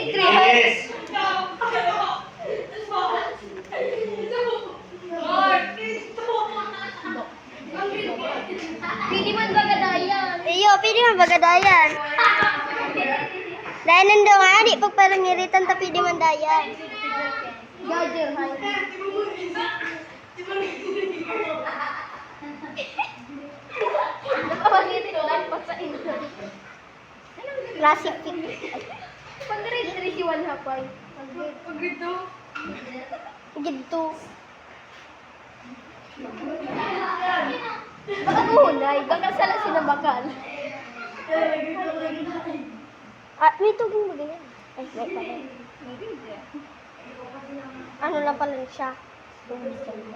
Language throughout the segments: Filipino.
Yes. Pwede man bagadayan. Iyo, pwede man bagadayan. Dahil nandun nga, di pag parang ngiritan ta pwede man dayan. Gajer, hay. Nakapagiti lang pa sa intro. Classic pick. Pag-read si Juan Hapay. Pagito. Gito. Baka kuhunay, baka sala sinabakal. Ah, may tugong mo ganyan. Ay, may pala. Ano lang pala siya?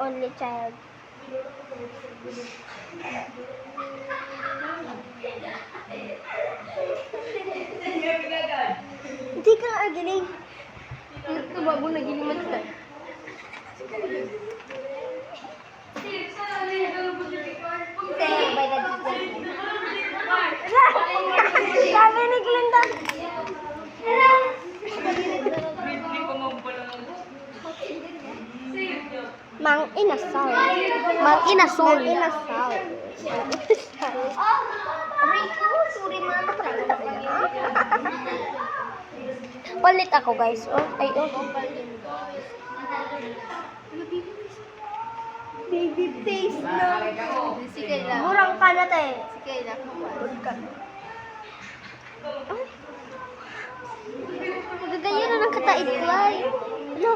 Only child. Hindi ka nga galing. Ito bago nagiliman sa. Sabi ni Glenda. Mang inasal. Mang inasal. Mang inasal. Rico, sorry man. Palit ako guys. Oh, ay oh. Baby face na. Si Kayla. Murang ka na tayo. Si Kayla. Magagaya na ng kataid-lay. Hello.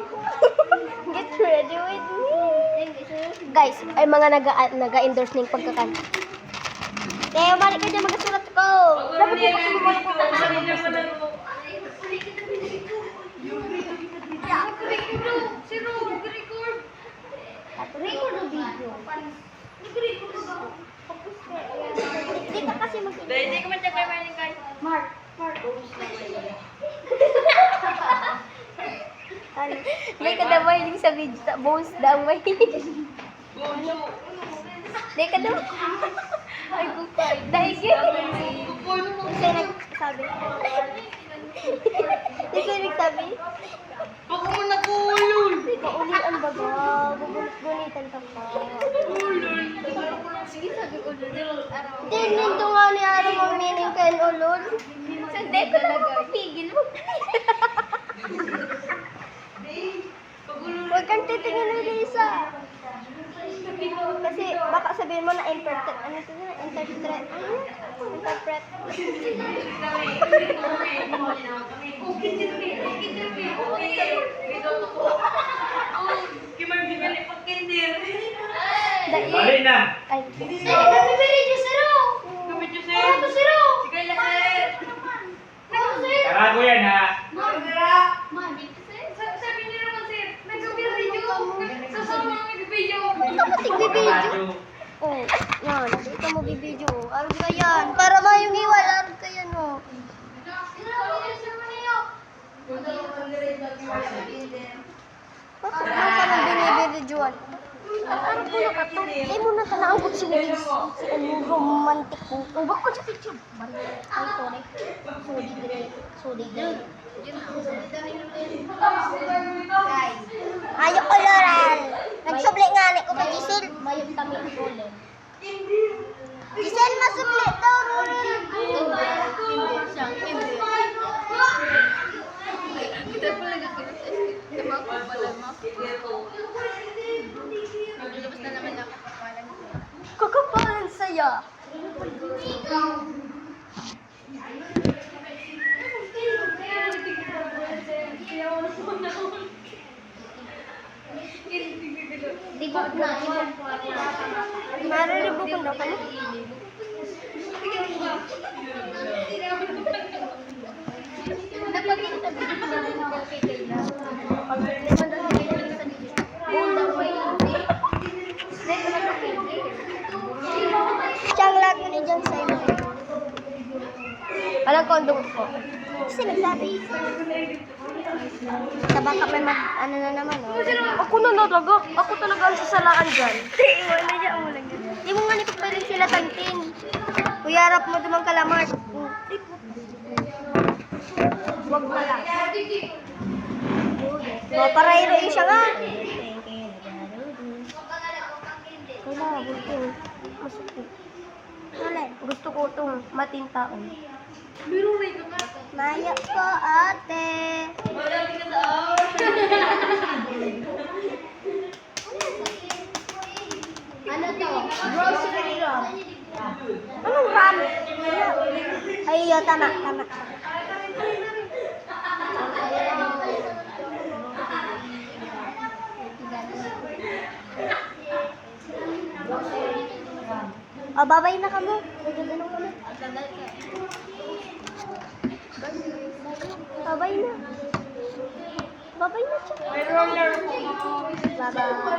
Get ready with me. Guys, ay mga naga-endorse ng pagkakanta. Teo, balik ka dyan, magkasulat ko. Dapat po kasi bumalik ko. Record o video? Hindi ka kasi Hindi ko man-check may maling guys. Mark. Hindi ka daw mahilig sa video. Bones daw mahilig. Hindi ka daw. Ay, gupay. Dahil kasi nagsabi. Kasi nagsabi. Baka mo nakulol. Paulian ba ba? Gugulit-gulitan ka pa. Sige, sabi ko doon. Hindi, nito nga ni Arang ang meaning kayo ulol. Hindi ko na mapapigil mo. Huwag kang titingin ni Lisa. Kasi baka sabihin mo na interpret. Ano ito na? Interpret. Interpret. Balik na. Ay. Nabibili siro. Kapit yung Ano siro? Sige lang sir. Ano sir? Karago yan ha. Mami, Sabi niyo naman sir. Nag-video. Sasama ang nag-video. Ito ka tigbibidyo. Oh, yan. Ito mo bibidyo. Arog ka yan. Para mayong iwal. Arog ka yan, oh. Bakit mo ka nang binibidyoan? Ano po na ka to? Ay mo na tanaan ko si Liz. Si ano, romantic ko. Oh, bako sa picture. Ay, sorry. Sorry, dire. guys, Ayo koloral. Nagsubli nga ni ko kay Giselle. mayong tamin ulit. Giselle, masubli daw. Hindi siya. Hindi. Kita pala nagkakita. Diba ko pala mo? Naglulabas na naman ako kapalan ko. Kakapalan saya. Libot na. Mariribukon daw ka mo? Napakita ko na rin ako kay Kayla. Naman daw si Kayla sa dito. Daw may hindi. Next na nakakita. Siyang lag mo ni John Simon. Walang kondom ko. Kasi nagsabi. Sa baka may ano na naman, oh. Ako na talaga. Ako talaga ang sasalaan dyan. Wala niya mo lang dyan. Di mo nga nipag pa rin sila tantin. Uyarap mo dumang kalamat. Wag na lang. Maparayro siya nga. Wala, gusto. Masukit. Wala, gusto ko itong matintaon. Biro rin ka nga. Naya ko, ate. Ano to? Grocery run. Anong ram? Ay, tama, tama. Babay na kamo. Nagagano kami. Babay na. Babay na siya. May roller. Bye-bye.